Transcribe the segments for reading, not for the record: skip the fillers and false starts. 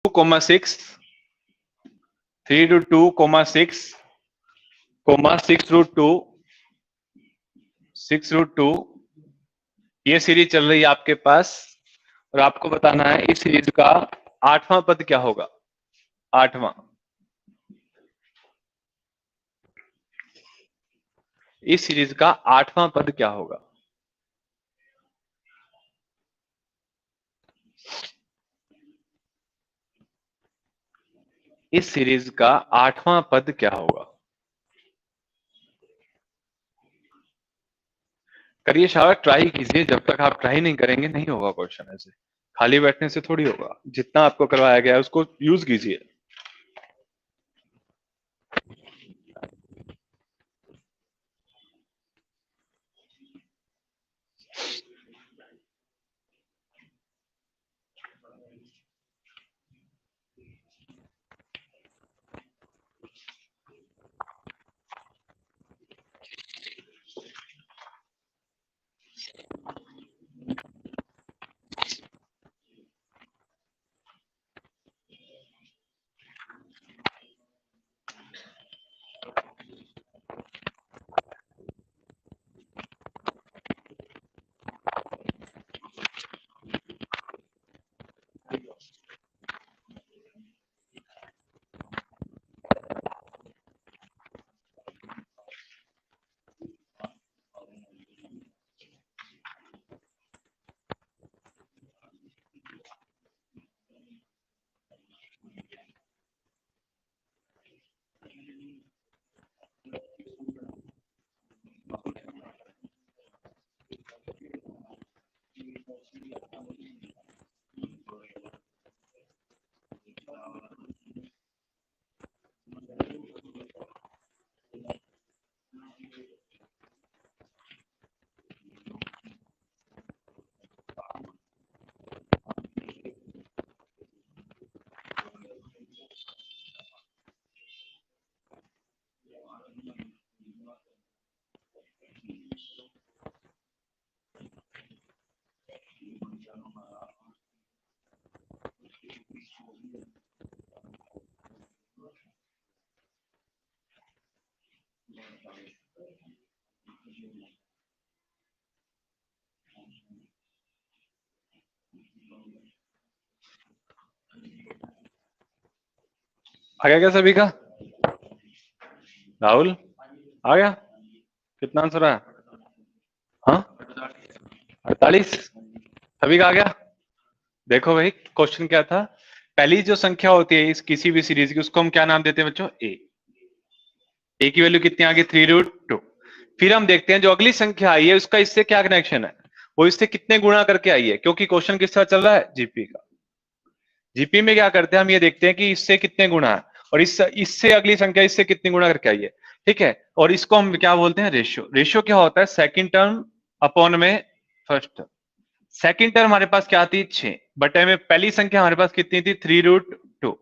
6 3 root 2 6 6 root 2 6 root 2 ये series चल रही है आपके पास और आपको बताना है इस सीरीज का 8वां पद क्या होगा। 8वां, इस सीरीज का 8वां पद क्या होगा। इस सीरीज का 8वां पद क्या होगा। करिए शाबाश, ट्राई कीजिए। जब तक आप ट्राई नहीं करेंगे नहीं होगा क्वेश्चन। ऐसे खाली बैठने से थोड़ी होगा। जितना आपको करवाया गया है उसको यूज कीजिए। आ गया क्या सभी का? राहुल आ गया? कितना आंसर आया? हाँ 48। सभी का आ गया? देखो भाई, क्वेश्चन क्या था। पहली जो संख्या होती है इस किसी भी सीरीज की, उसको हम क्या नाम देते हैं बच्चों? ए की वैल्यू कितनी आ गई? 3 रूट 2। फिर हम देखते हैं जो अगली संख्या आई है उसका इससे क्या कनेक्शन है, वो इससे कितने गुणा करके आई है। क्योंकि क्वेश्चन किस तरह चल रहा है? जीपी का। जीपी में क्या करते हैं हम, ये देखते हैं कि इससे कितने गुणा है और इससे अगली संख्या इससे कितने गुणा करके आई है। ठीक है, और इसको हम क्या बोलते हैं? रेशियो। रेशियो क्या होता है? सेकंड टर्म अपॉन में फर्स्ट टर्म। सेकंड टर्म हमारे पास क्या थी? 6 बटे में पहली संख्या हमारे पास कितनी थी? 3 रूट 2।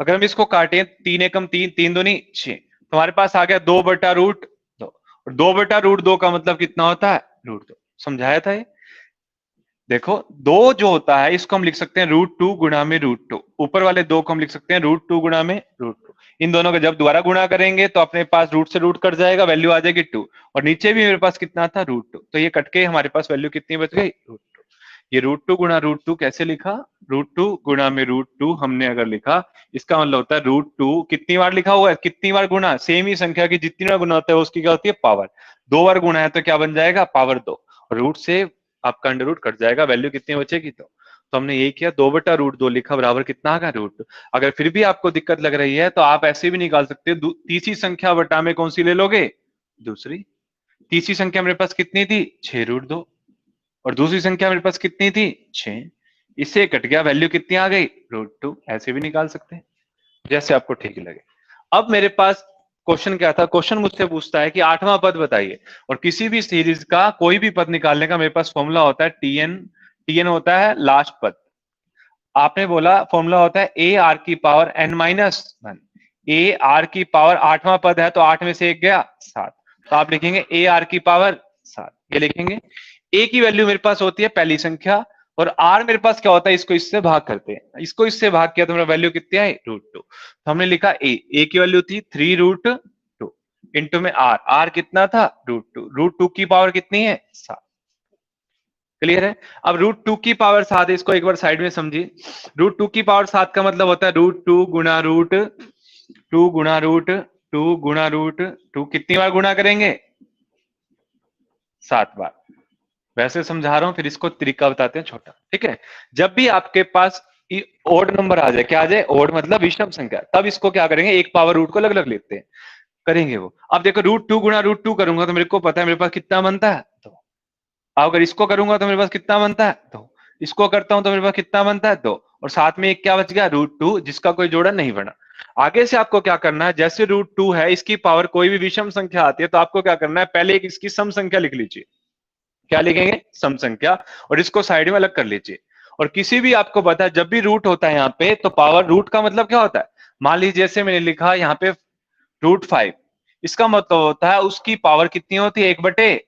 अगर हम इसको काटें, 3 एकम 3, 3 दूनी 6, तो हमारे पास आ गया 2 बटा रूट 2। और 2 बटा रूट 2 का मतलब कितना होता है? रूट 2। समझाया था ये। देखो, दो जो होता है इसको हम लिख सकते हैं रूट 2 गुणा में रूट 2। ऊपर वाले दो को हम लिख सकते हैं रूट 2 गुणा में रूट 2। इन दोनों को जब दोबारा गुणा करेंगे तो अपने पास रूट से रूट कट जाएगा, वैल्यू आ जाएगी 2। और नीचे भी मेरे पास कितना था? रूट 2। तो ये कट के हमारे पास वैल्यू कितनी बच गई? रूट 2। ये रूट 2 गुणा रूट 2 कैसे लिखा? रूट 2 गुणा में रूट 2 हमने अगर लिखा, इसका मतलब होता है रूट 2 कितनी बार लिखा हुआ है? कितनी बार गुणा? सेम ही संख्या की जितनी बार गुणा होता है उसकी क्या होती है? पावर। 2 बार गुणा है तो क्या बन जाएगा? पावर 2। रूट से आपका अंडर रूट कट जाएगा, वैल्यू कितनी बचेगी? तो हमने ये किया, 2 बटा रूट 2 लिखा, बराबर कितना आ गया? रूट 2। अगर फिर भी आपको दिक्कत लग रही है तो आप ऐसे भी निकाल सकते हो। तीसरी संख्या बटा में कौन सी ले लोगे? दूसरी। तीसरी संख्या मेरे पास कितनी थी? 6 रूट 2। और दूसरी संख्या मेरे पास कितनी थी? 6। इससे कट गया, वैल्यू कितनी आ गई? रूट 2। ऐसे भी निकाल सकते हैं, जैसे आपको ठीक लगे। अब मेरे पास क्वेश्चन क्या था? क्वेश्चन मुझसे पूछता है कि 8वां पद बताइए। और किसी भी सीरीज का कोई भी पद निकालने का मेरे पास फॉर्मूला होता है टीएन। टीएन होता है लास्ट पद। आपने बोला फॉर्मूला होता है ए आर की power n minus one. A r की पावर 8वां पद है तो 8 में से 1 गया 7। तो आप लिखेंगे ए आर की पावर 7, ये लिखेंगे। ए की वैल्यू मेरे पास होती है पहली संख्या, और आर मेरे पास क्या होता है, इसको इससे भाग करते हैं, इसको इससे भाग किया तो मेरा वैल्यू कितनी आई, √2। तो हमने लिखा ए की वैल्यू थी 3√2 इंटू में आर, आर कितना था √2, √2 की पावर कितनी है 7। क्लियर है। अब √2 की पावर 7, इसको एक बार साइड में समझिए। √2 की पावर 7 का मतलब होता है √2 गुना √2 गुना √2 गुना √2, कितनी बार गुना करेंगे, 7 बार। वैसे समझा रहा हूं, फिर इसको तरीका बताते हैं छोटा, ठीक है। जब भी आपके पास ओड नंबर आ जाए, क्या आ जाए, ओड मतलब विषम संख्या, तब इसको क्या करेंगे, एक पावर रूट को अलग अलग लेते हैं, करेंगे वो। अब देखो √2 गुना √2 करूंगा तो मेरे को पता है मेरे पास कितना बनता है, तो अगर इसको करूंगा तो मेरे पास कितना बनता है, तो इसको करता हूं तो मेरे पास कितना बनता है, 2। और साथ में एक क्या बच गया, √2, जिसका कोई जोड़ा नहीं बना। आगे से आपको क्या करना है, जैसे √2 है, इसकी पावर कोई भी विषम संख्या आती है तो आपको क्या करना है, पहले एक इसकी सम संख्या लिख लीजिए। क्या लिखेंगे, सम संख्या, और इसको साइड में अलग कर लीजिए। और किसी भी आपको पता है जब भी रूट होता है यहाँ पे, तो पावर, रूट का मतलब क्या होता है, मान लीजिए जैसे मैंने लिखा यहाँ पे √5, इसका मतलब होता है उसकी पावर कितनी होती है, 1/2।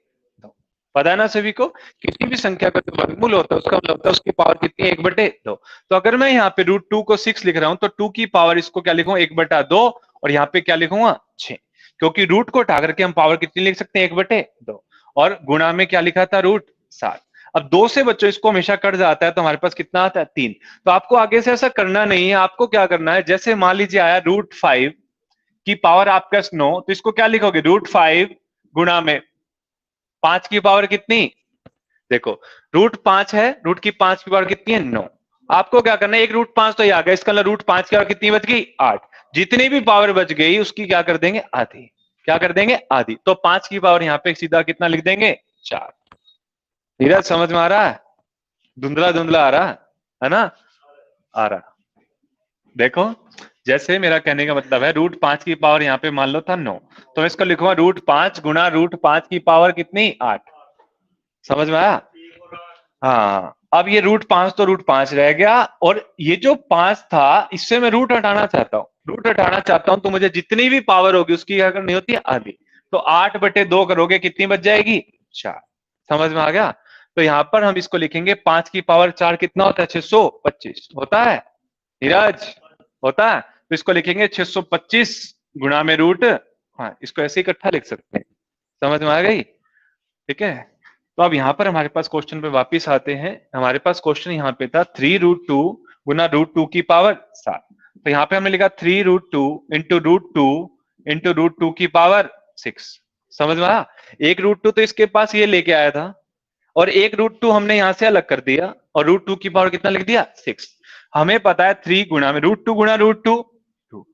पता है ना सभी को, किसी भी संख्या का जो वर्गमूल होता है उसका मतलब होता है उसकी पावर कितनी है, 1/2। तो अगर मैं यहाँ पे √2 को 6 लिख रहा हूं तो 2 की पावर इसको क्या लिखूंगा, 1/2, और यहाँ पे क्या लिखूंगा, 6। क्योंकि रूट को उठा करके हम पावर कितनी लिख सकते हैं, 1/2। और गुणा में क्या लिखा था, √7। अब 2 से बच्चों इसको हमेशा कट जाता है तो हमारे पास कितना आता है, 3। तो आपको आगे से ऐसा करना नहीं है, आपको क्या करना है, जैसे मान लीजिए आया √5 की पावर आपका 9, तो इसको क्या लिखोगे, √5 गुणा में 5 की पावर कितनी, देखो √5 है, रूट की 5 की पावर कितनी है, 9। आपको क्या करना है, एक √5 तो ये आ गया, इसका √5 की पावर कितनी बच गई, 8। जितनी भी पावर बच गई उसकी क्या कर देंगे, आधी। क्या कर देंगे, आधी। तो 5 की पावर यहाँ पे सीधा कितना लिख देंगे, 4। नीरज समझ में आ रहा है, धुंधला धुंधला आ रहा है ना, आ रहा। देखो, जैसे मेरा कहने का मतलब है, √5 की पावर यहाँ पे मान लो था 9, तो मैं इसको लिखूंगा √5 गुना √5 की पावर कितनी, 8। समझ में आया। हाँ, अब ये √5 तो √5 रह गया, और ये जो 5 था इससे मैं रूट हटाना चाहता हूँ, रूट हटाना चाहता हूं तो मुझे जितनी भी पावर होगी उसकी क्या करनी होती है, आधी। तो 8/2 करोगे, कितनी बच जाएगी, 4। समझ में आ गया। तो यहां पर हम इसको लिखेंगे 5 की पावर 4 कितना होता है, 625 होता है, नीरज होता है। तो इसको लिखेंगे 625 गुणा में रूट, हाँ इसको ऐसे इकट्ठा लिख सकते हैं। समझ में आ गई, ठीक है। तो अब यहाँ पर हमारे पास क्वेश्चन पे वापस आते हैं। हमारे पास क्वेश्चन यहाँ पे था 3√2 गुना √2 की पावर 7। तो यहाँ पे हमने लिखा 3√2 इंटू √2 इंटू √2 की पावर 6। समझ में आया। एक √2 तो इसके पास ये लेके आया था, और एक √2 हमने यहां से अलग कर दिया, और √2 की पावर कितना लिख दिया, 6। हमें पता है 3 गुणा में √2 गुणा √2, 2।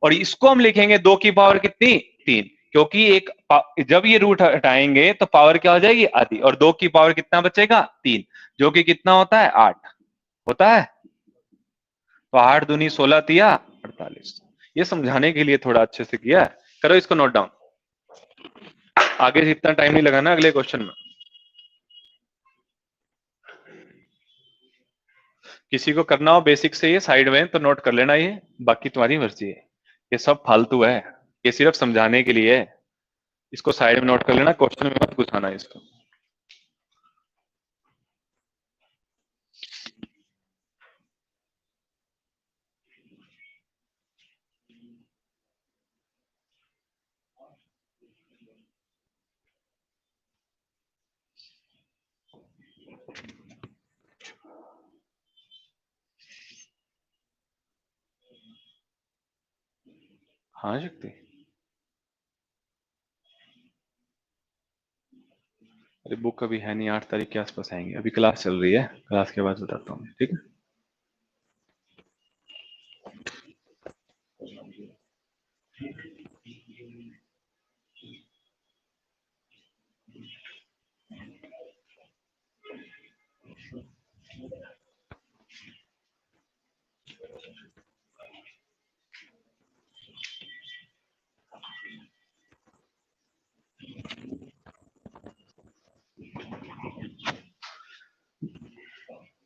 और इसको हम लिखेंगे 2 की पावर कितनी, 3। क्योंकि जब ये रूट हटाएंगे तो पावर क्या हो जाएगी, आधी, और 2 की पावर कितना बचेगा, 3, जो कि कितना होता है, 8 होता है। तो 8 दूनी 16 तिया 48। ये समझाने के लिए थोड़ा अच्छे से किया है, करो इसको नोट डाउन, आगे से इतना टाइम नहीं लगाना अगले क्वेश्चन में। किसी को करना हो बेसिक से ये साइड में तो नोट कर लेना, ये बाकी तुम्हारी मर्जी है, ये सब फालतू है, ये सिर्फ समझाने के लिए है। इसको साइड में नोट कर लेना, क्वेश्चन में मत घुसाना इसको। हाँ शक्ति, अरे बुक अभी है नहीं, 8 तारीख के आसपास आएंगे, अभी क्लास चल रही है, क्लास के बाद बताता हूँ, ठीक है।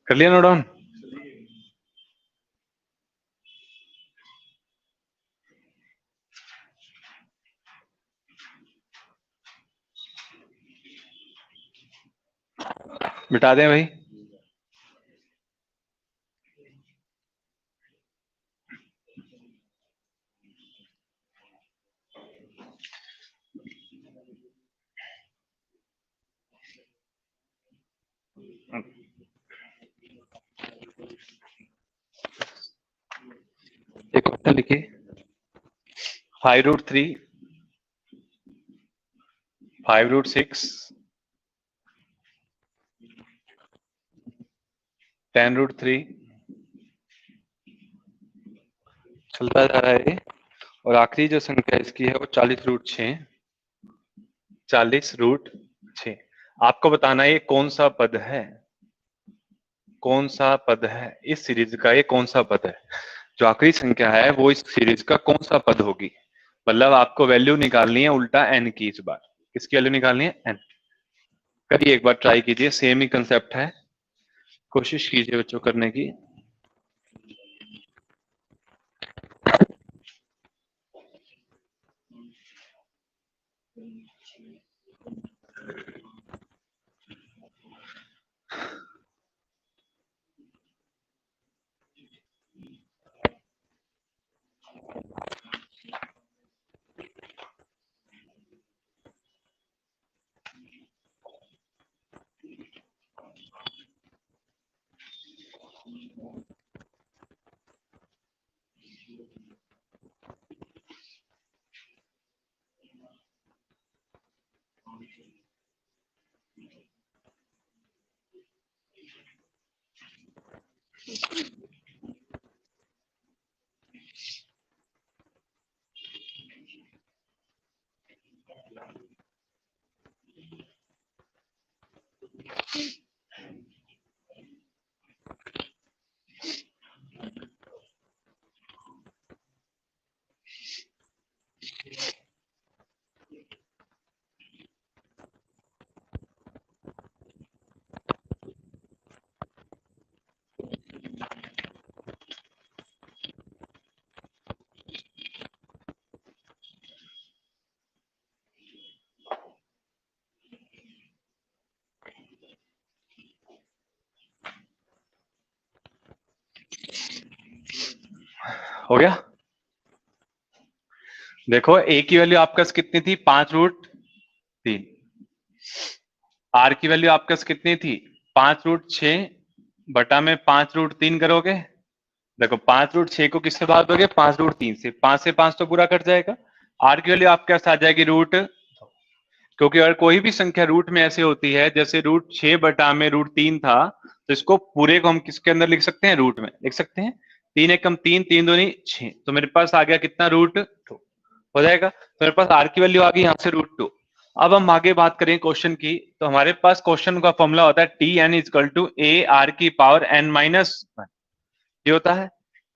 कर लिया नोट डाउन। मिटा दें भाई। तो लिखिए 5√3, 5√6, 10√3 चलता जा रहा है। और आखिरी जो संख्या इसकी है वो 40√6, 40√6। आपको बताना है ये कौन सा पद है, कौन सा पद है इस सीरीज का, ये कौन सा पद है जो आखिरी संख्या है वो इस सीरीज का कौन सा पद होगी। मतलब आपको वैल्यू निकालनी है उल्टा एन की, इस बार किसकी वैल्यू निकालनी है, एन। करिए एक बार ट्राई कीजिए, सेम ही कंसेप्ट है, कोशिश कीजिए बच्चों करने की। हो गया। देखो ए की वैल्यू आपके पास कितनी थी, 5√3। आर की वैल्यू आपके पास कितनी थी, 5√6 बटा में 5√3 करोगे। देखो 5√6 को किससे भाग दोगे, 5√3 से, 5 से 5 तो पूरा कट जाएगा। आर की वैल्यू आपके पास आ जाएगी √, क्योंकि अगर कोई भी संख्या रूट में ऐसे होती है, जैसे √6 बटा में √3 था, तो इसको पूरे को हम किसके अंदर लिख सकते हैं, रूट में लिख सकते हैं। 3 एकम 3, 3 दूनी 6, तो मेरे पास आ गया कितना, √2 हो जाएगा। तो मेरे पास आर की वैल्यू आ गई यहाँ से √2। अब हम आगे बात करें क्वेश्चन की, तो हमारे पास क्वेश्चन का फॉर्मूला होता है Tn = a r की पावर n-1, ये होता है।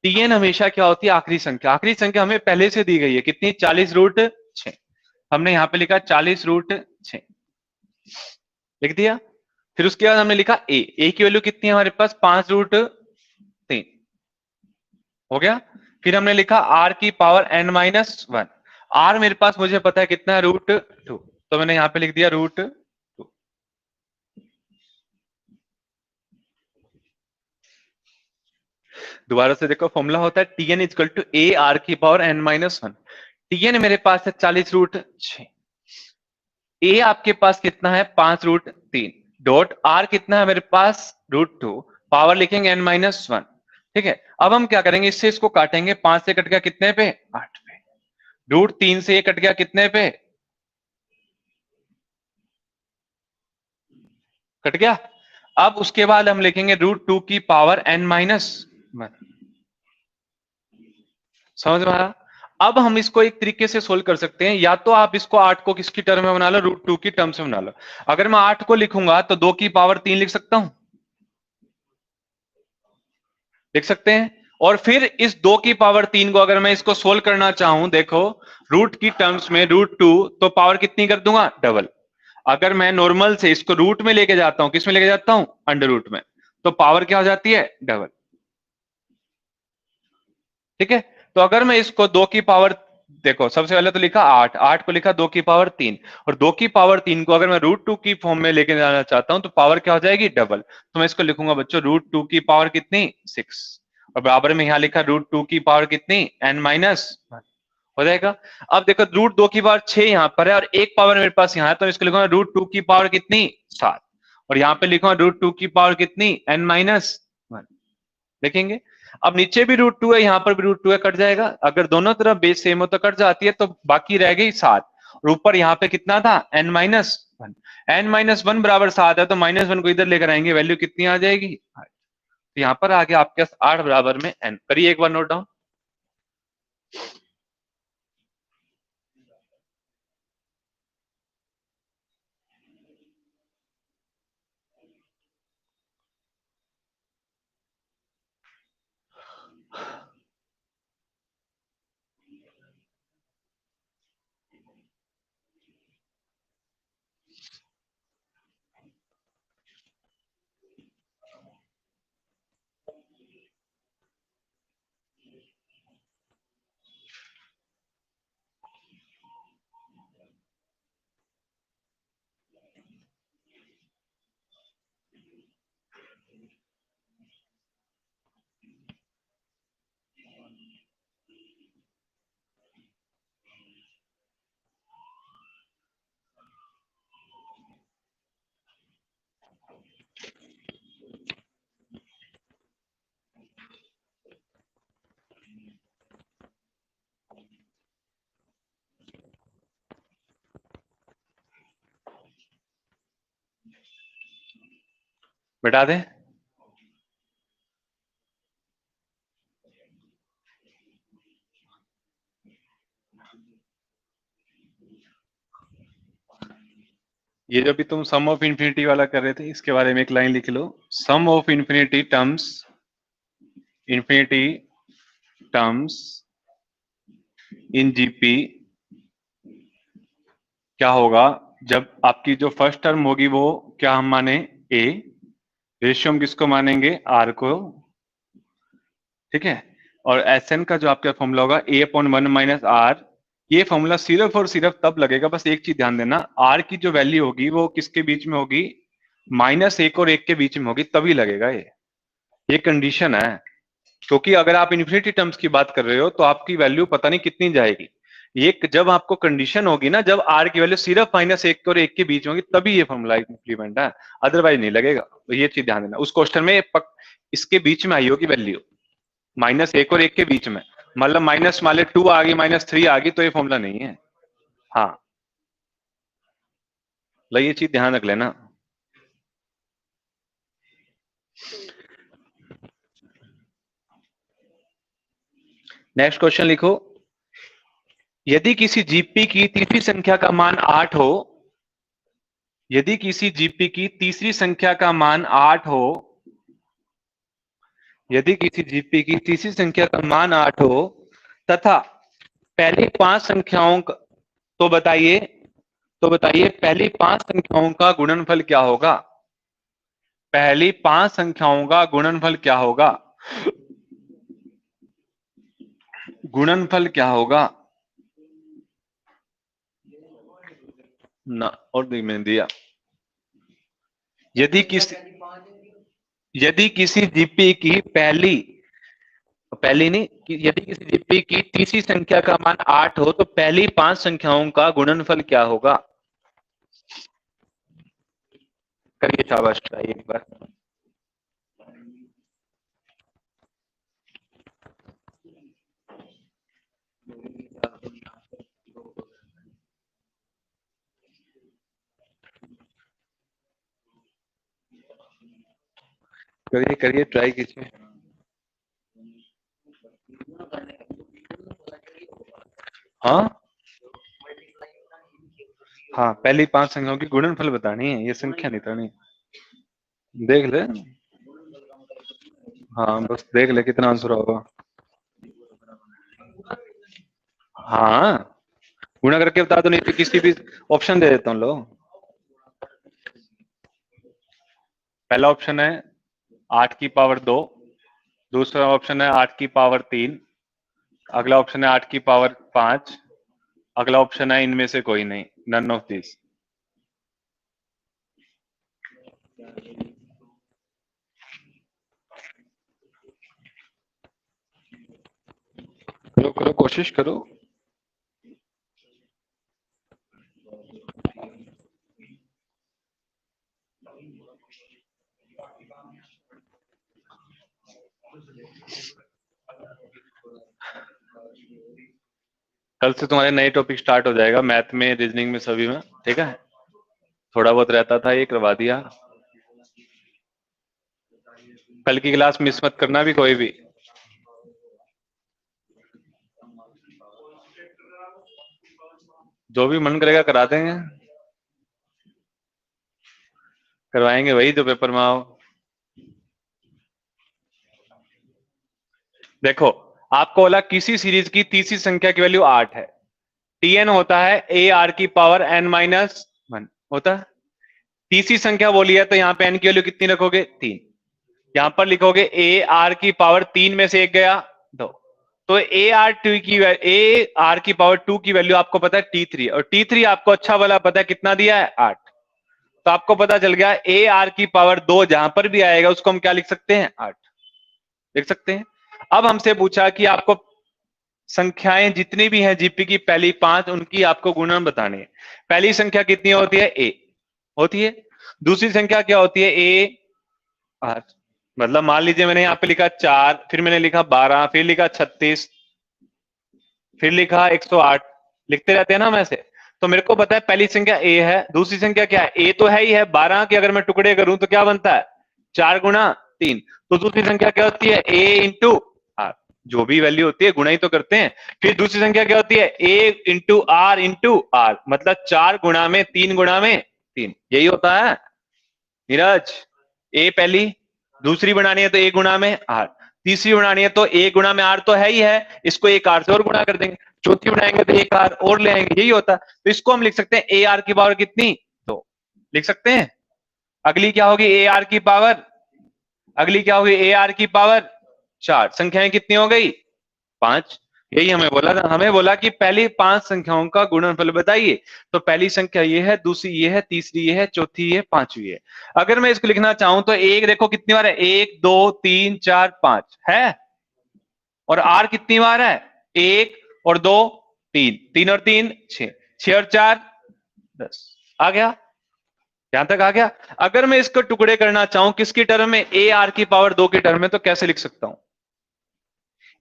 Tn हमेशा क्या होती है, आखिरी संख्या। आखिरी संख्या हमें पहले से दी गई है कितनी, 40√6। हमने यहाँ पे लिखा 40√6 लिख दिया। फिर उसके बाद हमने लिखा ए की वैल्यू कितनी है हमारे पास, 5√3 हो गया। फिर हमने लिखा आर की पावर n-1, आर मेरे पास मुझे पता है कितना है, √2, तो मैंने यहां पे लिख दिया √2। दोबारा से देखो, फॉर्मूला होता है Tn = a r की पावर n-1। Tn मेरे पास है 40√6, ए आपके पास कितना है, 5√3, डॉट आर कितना है मेरे पास, √2, पावर लिखेंगे n-1। ठीक है, अब हम क्या करेंगे, इससे इसको काटेंगे, 5 से कट गया कितने पे, 8 पे। √3 से ये कट गया कितने पे, कट गया। अब उसके बाद हम लिखेंगे √2 की पावर n-1। समझ में आया। अब हम इसको एक तरीके से सोल्व कर सकते हैं, या तो आप इसको 8 को किसकी टर्म में बना लो, √2 की टर्म से बना लो। अगर मैं 8 को लिखूंगा तो 2 की पावर 3 लिख सकता हूं, लिख सकते हैं। और फिर इस 2 की पावर 3 को अगर मैं इसको सोल्व करना चाहूं, देखो रूट की टर्म्स में √2, तो पावर कितनी कर दूंगा, डबल। अगर मैं नॉर्मल से इसको रूट में लेके जाता हूं, किस में लेके जाता हूं, अंडर रूट में, तो पावर क्या हो जाती है, डबल। ठीक है, तो अगर मैं इसको 2 की पावर, देखो सबसे पहले तो लिखा 8, 8 को लिखा 2 की पावर 3, और 2 की पावर 3 को अगर मैं √2 की फॉर्म में लेके जाना चाहता हूं, तो पावर क्या हो जाएगी, डबल। तो मैं इसको लिखूंगा बच्चों √2 की पावर कितनी, 6, और बराबर में यहां लिखा √2 की पावर कितनी, n-1 हो जाएगा। अब देखो √2 की पावर 6 यहां पर है, और एक पावर मेरे पास यहां है, तो इसको लिखूंगा √2 की पावर कितनी, 7, और यहां पे लिखूंगा √2 की पावर कितनी, n-1 लिखेंगे। अब नीचे भी √2 है, यहाँ पर भी √2 है, कट जाएगा। अगर दोनों तरफ बेस सेम हो तो कट जाती है, तो बाकी रह गई 7। और ऊपर यहाँ पे कितना था, n-1। n-1 बराबर 7 है, तो -1 को इधर लेकर आएंगे, वैल्यू कितनी आ जाएगी, तो यहाँ पर आ गया आपके पास 8 बराबर में n। करिए एक बार नोट डाउन। मिटा दें। ये जो भी तुम सम ऑफ इन्फिनिटी वाला कर रहे थे, इसके बारे में एक लाइन लिख लो। Sum of infinity terms in GP क्या होगा, जब आपकी जो फर्स्ट टर्म होगी वो क्या हम माने, ए। रेशियो हम किसको मानेंगे, आर को, ठीक है। और एस एन का जो आपका फॉर्मूला होगा A/1 - R। ये फॉर्मूला सिर्फ और सिर्फ तब लगेगा, बस एक चीज ध्यान देना, आर की जो वैल्यू होगी वो किसके बीच में होगी, -1 और 1 के बीच में होगी, तभी लगेगा ये कंडीशन है। क्योंकि अगर आप इन्फिनिटी टर्म्स की बात कर रहे हो तो आपकी वैल्यू पता नहीं कितनी जाएगी। ये जब आपको कंडीशन होगी ना, जब आर की वैल्यू सिर्फ -1 और 1 के बीच में होगी, तभी ये फॉर्मूला इंप्लीमेंट है, अदरवाइज नहीं लगेगा। तो ये चीज ध्यान देना, उस क्वेश्चन में इसके बीच में आई होगी वैल्यू, -1 और 1 के बीच में। मतलब माइनस मान ले 2 आ गई, -3 आ गई, तो ये फॉर्मूला नहीं है। हाँ, ये चीज ध्यान रख लेना। नेक्स्ट क्वेश्चन लिखो। यदि किसी जीपी की तीसरी संख्या का मान 8 हो, यदि किसी जीपी की तीसरी संख्या का मान 8 हो, यदि किसी जीपी की तीसरी संख्या का मान 8 हो तथा पहली 5 संख्याओं का, तो बताइए, पहली 5 संख्याओं का गुणनफल क्या होगा, पहली 5 संख्याओं का गुणनफल क्या होगा, गुणनफल क्या होगा ना। और मैंने दिया, यदि किसी यदि किसी जीपी की पहली नहीं यदि किसी जीपी की तीसरी संख्या का मान 8 हो तो पहली 5 संख्याओं का गुणनफल क्या होगा। करिए, शाबाश, ट्राई एक बार। करिए करिए, ट्राई कीजिए। हाँ हाँ, पहली 5 संख्याओं की गुणनफल बतानी है, ये संख्या नहीं बतानी। देख ले, हाँ बस देख ले कितना आंसर होगा। हाँ, गुणा करके बता दो, नहीं तो किसी भी ऑप्शन दे देता हूँ लो। पहला ऑप्शन है 8 की पावर 2, दूसरा ऑप्शन है 8 की पावर 3, अगला ऑप्शन है 8 की पावर 5, अगला ऑप्शन है इनमें से कोई नहीं, नन ऑफ दिस। करो करो, कोशिश करो। कल से तुम्हारे नए टॉपिक स्टार्ट हो जाएगा, मैथ में, रीजनिंग में, सभी में, ठीक है। थोड़ा बहुत रहता था, ये करवा दिया। कल की क्लास मिस मत करना भी कोई भी। जो भी मन करेगा करा देंगे, करवाएंगे वही जो पेपर में आओ। देखो, आपको बोला किसी सीरीज की तीसरी संख्या की वैल्यू 8 है। टीएन होता है ए आर की पावर एन माइनस 1 होता है। तीसरी संख्या बोली है तो यहाँ पे एन की वैल्यू कितनी रखोगे? 3। यहां पर लिखोगे ए आर की पावर 3 में से एक गया 2। तो ए आर की पावर 2 की वैल्यू आपको पता है T3, और T3 आपको अच्छा वाला पता है कितना दिया है? 8। तो आपको पता चल गया ए आर की पावर 2 जहां पर भी आएगा उसको हम क्या लिख सकते हैं? 8 लिख सकते हैं। अब हमसे पूछा कि आपको संख्याएं जितनी भी हैं जीपी की पहली 5 उनकी आपको गुणन बताने हैं। पहली संख्या कितनी होती है? ए होती है। दूसरी संख्या क्या होती है? A are. मतलब मान लीजिए मैंने यहाँ पे लिखा 4, फिर मैंने लिखा 12, फिर लिखा 36, फिर लिखा 108। लिखते रहते हैं ना हम ऐसे। तो मेरे को पता है पहली संख्या ए है, दूसरी संख्या क्या है? ए तो है ही है। 12 के अगर मैं टुकड़े करूं तो क्या बनता है? 4 गुना 3। तो दूसरी संख्या क्या होती है? ए इंटू आर। जो भी वैल्यू होती है गुणा ही तो करते हैं। फिर दूसरी संख्या क्या होती है? ए इंटू आर, मतलब 4 गुणा में 3 गुणा में 3, यही होता है नीरज। ए पहली, दूसरी बनानी है तो ए गुणा में आर, तीसरी बनानी है तो ए गुणा में आर तो है ही है, इसको एक आर से और गुणा कर देंगे, चौथी बनाएंगे तो एक आर और ले आएंगे, यही होता है। तो इसको हम लिख सकते हैं ए आर की पावर कितनी? 2 लिख सकते हैं। अगली क्या होगी? ए आर की पावर, अगली क्या होगी? ए आर की पावर 4। संख्याएं कितनी हो गई? 5। यही हमें बोला था, हमें बोला कि पहली 5 संख्याओं का गुणनफल बताइए। तो पहली संख्या ये है, दूसरी ये है, तीसरी ये है, चौथी ये, पांचवी ये। अगर मैं इसको लिखना चाहूं तो एक देखो कितनी बार है? 1 2 3 4 5 है। और आर कितनी बार है? 1 और 2 3, 3 और 3 6, 6 और 4 10। आ गया? यहां तक आ गया? अगर मैं इसको टुकड़े करना चाहूं किसकी टर्म में? ए आर की पावर 2 की टर्म में, तो कैसे लिख सकता हूं?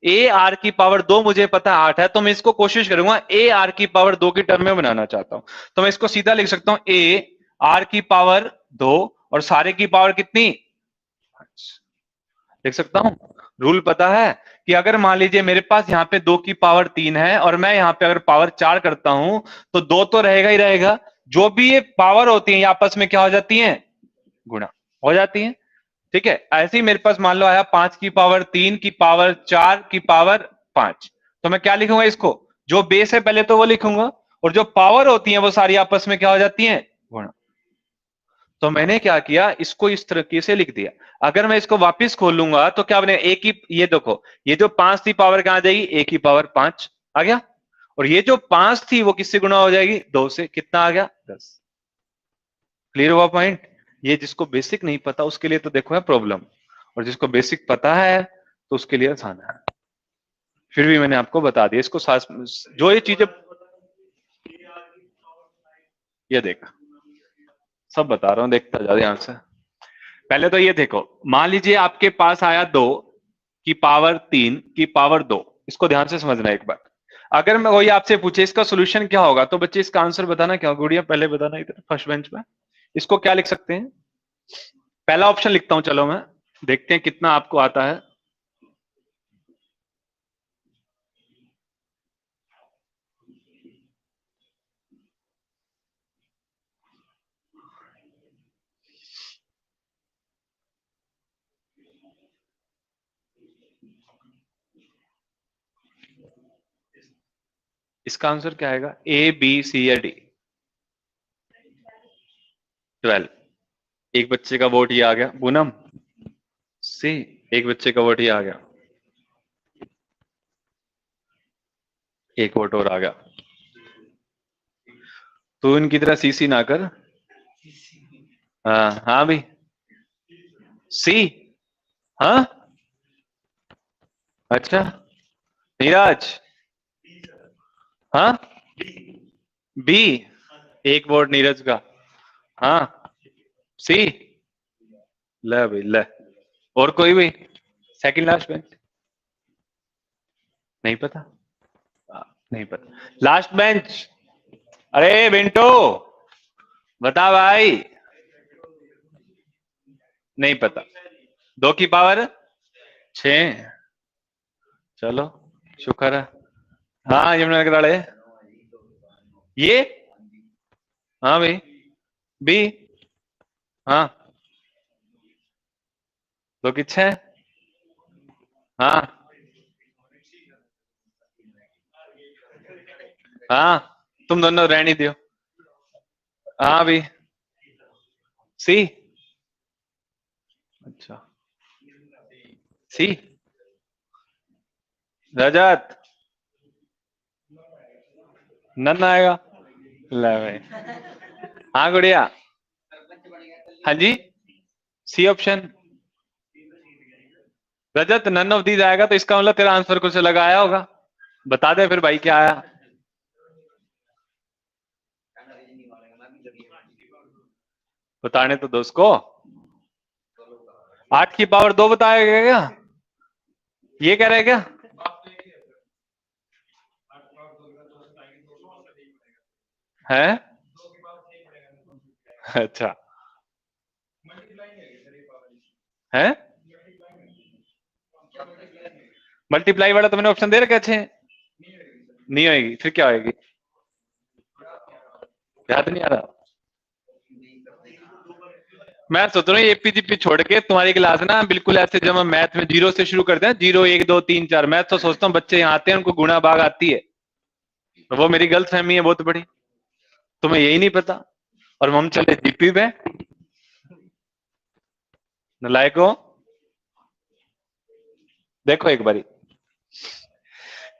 ए आर की पावर 2 मुझे पता 8 है, तो मैं इसको कोशिश करूंगा ए आर की पावर 2 की टर्म में बनाना चाहता हूं। तो मैं इसको सीधा लिख सकता हूं ए आर की पावर 2, और सारे की पावर कितनी? लिख सकता हूं। रूल पता है कि अगर मान लीजिए मेरे पास यहाँ पे 2 की पावर 3 है और मैं यहाँ पे अगर पावर 4 करता हूं तो 2 तो रहेगा ही रहेगा। जो भी ये पावर होती है ये आपस में क्या हो जाती है? गुणा हो जाती है। ठीक है, ऐसे ही मेरे पास मान लो आया 5 की पावर 3 की पावर 4 की पावर 5। तो मैं क्या लिखूंगा इसको? जो बेस है पहले तो वो लिखूंगा, और जो पावर होती है वो सारी आपस में क्या हो जाती है? गुणा। तो मैंने क्या किया, इसको इस तरीके से लिख दिया। अगर मैं इसको वापस खोलूंगा तो क्या बने? एक ही, ये देखो, ये जो 5 थी पावर कहां जाएगी? ए की पावर 5 आ गया। और ये जो 5 थी वो किससे गुणा हो जाएगी? 2 से। कितना आ गया? 10। क्लियर हुआ पॉइंट? ये जिसको बेसिक नहीं पता उसके लिए तो देखो है प्रॉब्लम, और जिसको बेसिक पता है तो उसके लिए आसान है। फिर भी मैंने आपको बता दिया इसको जो ये चीजें, ये देख, सब बता रहा हूं, देखता जा ध्यान से। पहले तो ये देखो, मान लीजिए आपके पास आया 2 की पावर 3 की पावर 2। इसको ध्यान से समझना एक बार। अगर मैं वही आपसे पूछे इसका सोल्यूशन क्या होगा, तो बच्चे इसका आंसर बताना क्या होगा? गुड़िया पहले बताना इधर फर्स्ट बेंच में। इसको क्या लिख सकते हैं? पहला ऑप्शन लिखता हूं, चलो मैं, देखते हैं कितना आपको आता है। इसका आंसर क्या आएगा? ए बी सी या डी? 12। एक बच्चे का वोट ये आ गया, पूनम। सी। एक बच्चे का वोट ये आ गया, एक वोट और आ गया। तू इनकी तरह सी सी ना कर। हाँ हाँ भाई। सी। हाँ। अच्छा। नीरज। हाँ। बी। एक वोट नीरज का। हाँ। सी। ले भाई ले। और कोई भी? Second last bench? नहीं पता। नहीं पता। लास्ट बेंच, अरे बिंटू बता भाई। नहीं पता। 2 की पावर 6। चलो शुक्र है। हाँ यमुना नगर, ये। हाँ भाई। बी। हाँ 2 की 6। हाँ हाँ तुम दोनों रहने दियो। हाँ भाई। सी। अच्छा सी। रजत नन आएगा। ले भाई। हाँ गुड़िया। हाँ जी। C option. Rajat none of these आएगा तो इसका मतलब तेरा आंसर कुछ लगाया होगा। बता दे फिर भाई क्या आया। बताने तो दोस्त को। 8 की पावर 2 बताएगा क्या? ये कह रहे क्या? है। अच्छा है। मल्टीप्लाई वाला तो मैंने ऑप्शन दे रखा है 6। नहीं होएगी फिर क्या होएगी? याद नहीं आ रहा। मैं सोच रहा हूँ एपीजीपी छोड़ के तुम्हारी क्लास ना बिल्कुल ऐसे जब हम मैथ में 0 से शुरू करते हैं, 0 1 2 3 4, मैं तो सोचता हूँ बच्चे यहाँ आते हैं उनको गुणा भाग आती है। तो वो मेरी गलत फहमी है बहुत बड़ी। तुम्हें यही नहीं पता और हम चले जीपी पे। नलायको। देखो एक बारी,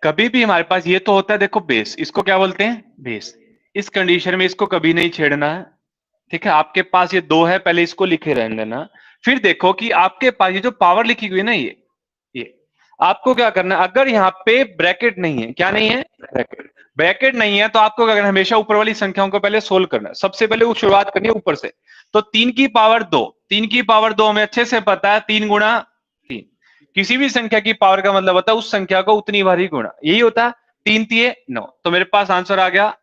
कभी भी हमारे पास ये तो होता है, देखो बेस, इसको क्या बोलते हैं? बेस। इस कंडीशन में इसको कभी नहीं छेड़ना है। ठीक है, आपके पास ये 2 है, पहले इसको लिखे रहने देना। फिर देखो कि आपके पास ये जो पावर लिखी हुई है ना, ये आपको क्या करना है, अगर यहाँ पे ब्रैकेट नहीं है, क्या नहीं है? ब्रैकेट। ब्रैकेट नहीं है तो आपको क्या करना है, हमेशा ऊपर वाली संख्याओं को पहले सोल्व करना है। सबसे पहले वो शुरुआत करनी है ऊपर से। तो 3 की पावर 2, 3 की पावर 2 हमें अच्छे से पता है, 3 गुणा 3। किसी भी संख्या की पावर का मतलब होता है उस संख्या को उतनी बार ही गुणा, यही होता है। 3 3 9, तो मेरे पास आंसर आ गया।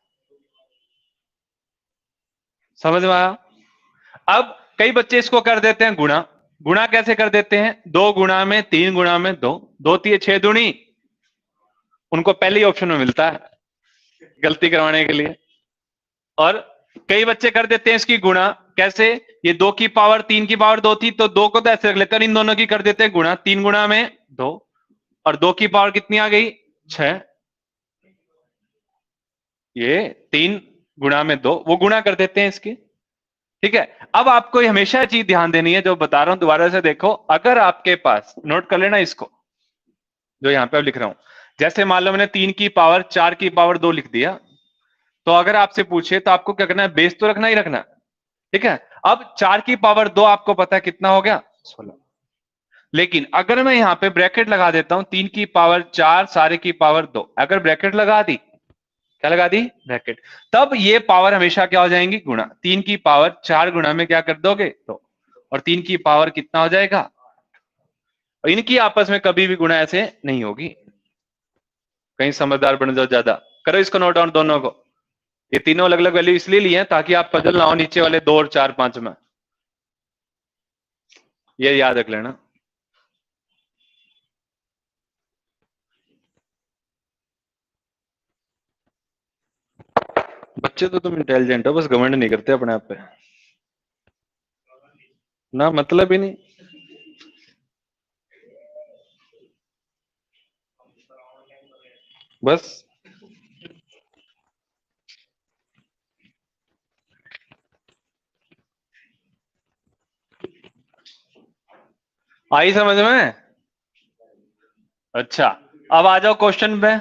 समझ में आया? अब कई बच्चे इसको कर देते हैं गुणा। गुणा कैसे कर देते हैं? 2 गुणा में 3 गुणा में 2, 2 3 6 दूनी, उनको पहले ही ऑप्शन में मिलता है गलती करवाने के लिए। और कई बच्चे कर देते हैं इसकी गुणा। कैसे? ये 2 की पावर 3 की पावर 2 थी तो 2 को तो ऐसे रख लेते हैं, इन दोनों की कर देते हैं गुणा, 3 गुणा में 2, और 2 की पावर कितनी आ गई? 6। ये 3 गुणा में 2 वो गुणा कर देते हैं इसकी। ठीक है। अब आपको ये हमेशा चीज ध्यान देनी है जो बता रहा हूं, दोबारा से देखो। अगर आपके पास, नोट कर लेना इसको जो यहां पे अब लिख रहा हूं, जैसे मान लो मैंने 3 की पावर 4 की पावर 2 लिख दिया, तो अगर आपसे पूछे तो आपको क्या करना है? बेस तो रखना ही रखना। ठीक है। अब 4 की पावर 2 आपको पता है कितना हो गया? 16। लेकिन अगर मैं यहां पे ब्रैकेट लगा देता हूं, 3 की पावर 4 सारे की पावर 2, अगर ब्रैकेट लगा दी, क्या लगा दी? ब्रैकेट, तब ये पावर हमेशा क्या हो जाएंगी? गुणा। 3 की पावर 4 गुणा में क्या कर दोगे? 2, और 3 की पावर कितना हो जाएगा? और इनकी आपस में कभी भी गुणा ऐसे नहीं होगी। कहीं समझदार बन जाओ ज्यादा। करो इसको नोट डाउन दोनों को। ये तीनों अलग अलग वैल्यू इसलिए लिए हैं ताकि आप पजल ना हो नीचे वाले 2 और 4 5 में। ये याद रख लेना। बच्चे तो तुम इंटेलिजेंट हो, बस घमंड नहीं करते अपने आप पे ना, मतलब ही नहीं। बस आई समझ में? अच्छा, अब आ जाओ क्वेश्चन पे।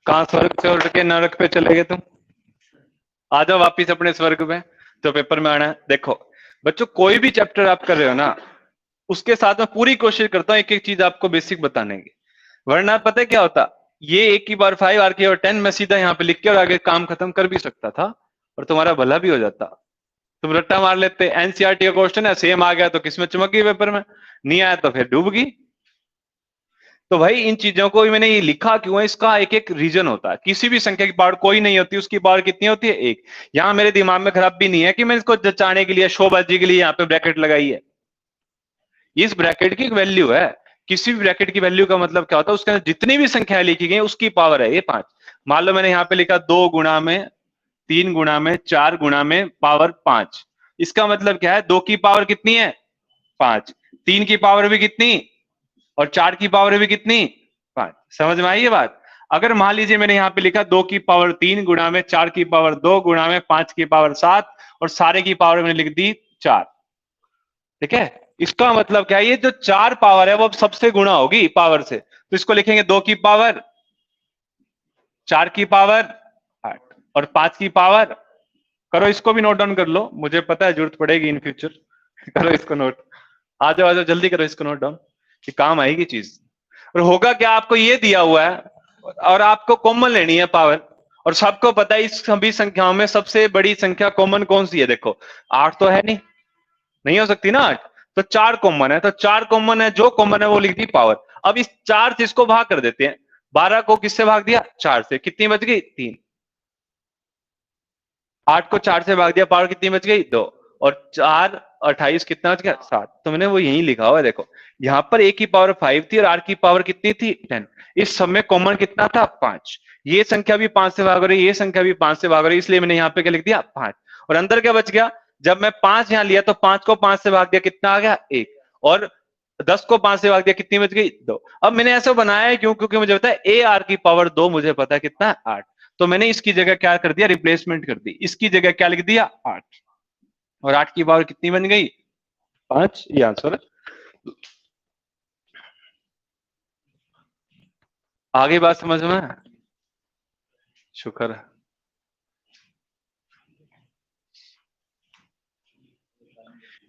कहां स्वर्ग से उठ के नरक पे चले गए तुम? आ जाओ वापिस अपने स्वर्ग में, जो पेपर में आना है। देखो बच्चों, कोई भी चैप्टर आप कर रहे हो ना, उसके साथ में पूरी कोशिश करता हूं एक एक चीज आपको बेसिक बताने की। वरना पता है क्या होता, ये A की पावर 5 R की पावर 10 मैं सीधा यहाँ पे लिख के और आगे काम खत्म कर भी सकता था और तुम्हारा भला भी हो जाता। तुम रट्टा मार लेते, एनसीईआरटी का क्वेश्चन है, सेम आ गया तो किस्मत चमक गई पेपर में, नहीं आया तो फिर डूब गई। तो भाई इन चीजों को मैंने ये लिखा क्यों है, इसका एक एक रीजन होता है। किसी भी संख्या की पावर कोई नहीं होती, उसकी पावर कितनी होती है, एक। यहां मेरे दिमाग में खराब भी नहीं है कि मैं इसको जचाने के लिए, शोबाजी के लिए यहाँ पे ब्रैकेट लगाई है। इस ब्रैकेट की वैल्यू है। किसी भी ब्रैकेट की वैल्यू का मतलब क्या होता है, उसके अंदर जितनी भी संख्या लिखी गई उसकी पावर है ये 5। मान लो मैंने यहाँ पे लिखा 2 गुणा में 3 गुणा में 4 गुणा में पावर 5। इसका मतलब क्या है, 2 की पावर कितनी है, 5। 3 की पावर भी कितनी, और 4 की पावर भी कितनी, 5। समझ में आई ये बात। अगर मान लीजिए मैंने यहाँ पे लिखा 2 की पावर 3 गुणा में 4 की पावर 2 गुणा में 5 की पावर 7, और सारे की पावर मैंने लिख दी 4। ठीक है, इसका मतलब क्या है, ये जो 4 पावर है वो अब सबसे गुणा होगी पावर से, तो इसको लिखेंगे 2 की पावर 4 की पावर 8 और 5 की पावर। करो, इसको भी नोट डाउन कर लो, मुझे पता है जरूरत पड़ेगी इन फ्यूचर। करो इसको नोट, आ जाओ जल्दी करो इसको नोट डाउन, कि काम आएगी चीज। और होगा क्या, आपको ये दिया हुआ है और आपको कॉमन लेनी है पावर, और सबको पता है इस सभी संख्याओं में सबसे बड़ी संख्या कॉमन कौन सी है, देखो 8 तो है नहीं, नहीं हो सकती ना 8, तो 4 कॉमन है, तो 4 कॉमन है, जो कॉमन है वो लिख दी पावर। अब इस 4 चीज को भाग कर देते हैं, 12 को किससे भाग दिया, 4 से, कितनी बच गई 3। 8 को 4 से भाग दिया, पावर कितनी बच गई 2, और 4 28 कितना बच गया 7। तो मैंने वो यही लिखा हुआ है, देखो यहाँ पर a की पावर 5 थी और r की पावर कितनी थी 10। इस सब में कॉमन कितना था 5। ये संख्या भी 5 से भाग रही है, ये संख्या भी 5 से भाग रही है, इसलिए मैंने यहाँ पे क्या लिख दिया 5। और अंदर क्या बच गया, जब मैं 5 यहाँ लिया तो 5 को 5 से भाग दिया, कितना आ गया 1, और 10 को 5 से भाग दिया, कितनी बच गई 2। अब मैंने ऐसा बनाया है क्यों, क्योंकि मुझे पता है a r की पावर 2 मुझे पता है कितना 8। तो मैंने इसकी जगह क्या कर दिया, रिप्लेसमेंट कर दी, इसकी जगह क्या लिख दिया 8, और 8 की पावर कितनी बन गई 5। ये आंसर है। आगे बात समझ में, शुक्र है।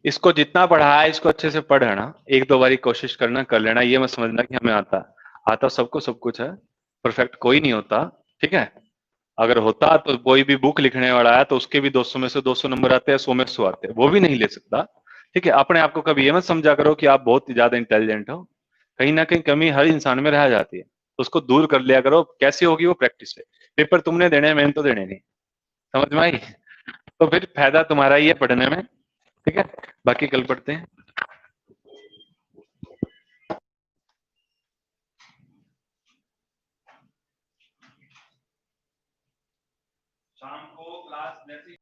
इसको जितना पढ़ा है इसको अच्छे से पढ़ना, एक दो बारी कोशिश करना, कर लेना, ये मत समझना कि हमें आता आता सबको सब कुछ है, परफेक्ट कोई नहीं होता। ठीक है, अगर होता तो कोई भी बुक लिखने वाला है तो उसके भी 200 में से 200 नंबर आते हैं, 100 में 100 आते हैं, वो भी नहीं ले सकता। ठीक है, अपने आप को कभी ये मत समझा करो कि आप बहुत ज्यादा इंटेलिजेंट हो, कहीं ना कहीं कमी हर इंसान में रह जाती है, तो उसको दूर कर लिया करो। कैसी होगी वो, प्रैक्टिस से। पेपर तुमने देने हैं, मैंने तो देने नहीं। समझ में आई, तो फिर फायदा तुम्हारा ही है पढ़ने में। ठीक है, बाकी कल पढ़ते हैं। शाम को क्लास जैसी